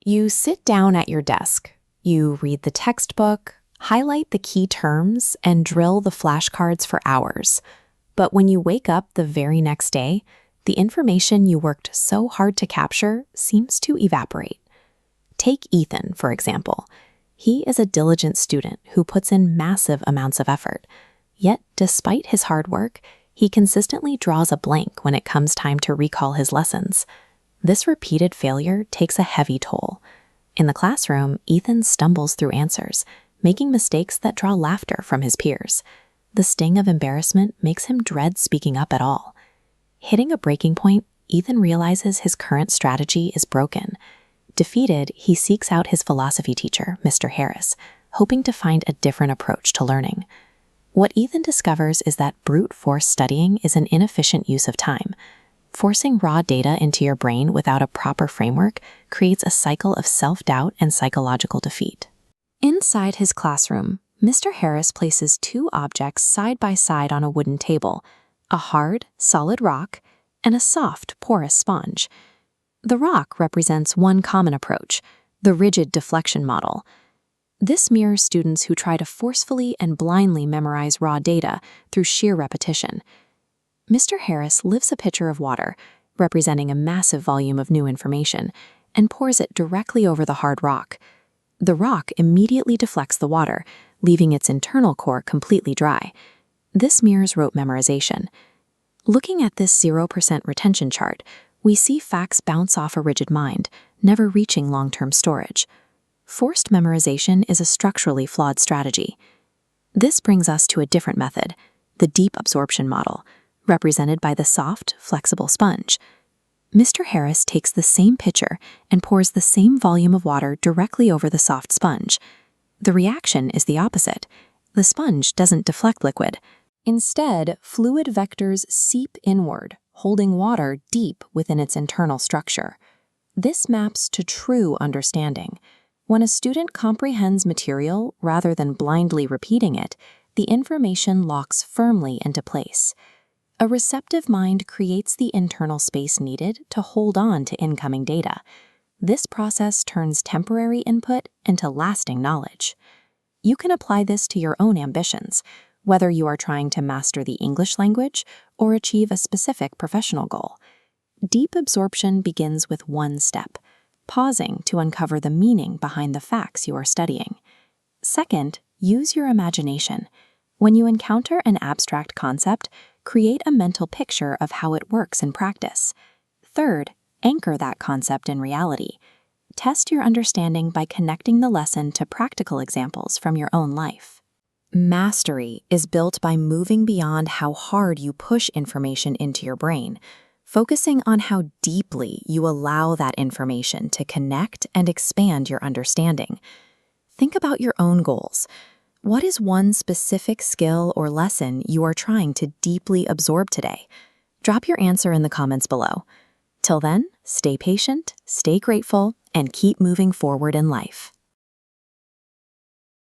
You sit down at your desk. You read the textbook, highlight the key terms, and drill the flashcards for hours. But when you wake up the very next day, the information you worked so hard to capture seems to evaporate. Take Ethan, for example. He is a diligent student who puts in massive amounts of effort. Yet, despite his hard work, he consistently draws a blank when it comes time to recall his lessons. This repeated failure takes a heavy toll. In the classroom, Ethan stumbles through answers, making mistakes that draw laughter from his peers. The sting of embarrassment makes him dread speaking up at all. Hitting a breaking point, Ethan realizes his current strategy is broken. Defeated, he seeks out his philosophy teacher, Mr. Harris, hoping to find a different approach to learning. What Ethan discovers is that brute force studying is an inefficient use of time. Forcing raw data into your brain without a proper framework creates a cycle of self-doubt and psychological defeat. Inside his classroom, Mr. Harris places two objects side by side on a wooden table, a hard, solid rock and a soft, porous sponge. The rock represents one common approach, the rigid deflection model. This mirrors students who try to forcefully and blindly memorize raw data through sheer repetition. Mr. Harris lifts a pitcher of water, representing a massive volume of new information, and pours it directly over the hard rock. The rock immediately deflects the water, leaving its internal core completely dry. This mirrors rote memorization. Looking at this 0% retention chart, we see facts bounce off a rigid mind, never reaching long-term storage. Forced memorization is a structurally flawed strategy. This brings us to a different method, the deep absorption model, represented by the soft, flexible sponge. Mr. Harris takes the same pitcher and pours the same volume of water directly over the soft sponge. The reaction is the opposite. The sponge doesn't deflect liquid. Instead, fluid vectors seep inward, holding water deep within its internal structure. This maps to true understanding. When a student comprehends material rather than blindly repeating it, the information locks firmly into place. A receptive mind creates the internal space needed to hold on to incoming data. This process turns temporary input into lasting knowledge. You can apply this to your own ambitions, whether you are trying to master the English language or achieve a specific professional goal. Deep absorption begins with one step, pausing to uncover the meaning behind the facts you are studying. Second, use your imagination. When you encounter an abstract concept, create a mental picture of how it works in practice. Third, anchor that concept in reality. Test your understanding by connecting the lesson to practical examples from your own life. Mastery is built by moving beyond how hard you push information into your brain, focusing on how deeply you allow that information to connect and expand your understanding. Think about your own goals. What is one specific skill or lesson you are trying to deeply absorb today? Drop your answer in the comments below. Till then, stay patient, stay grateful, and keep moving forward in life.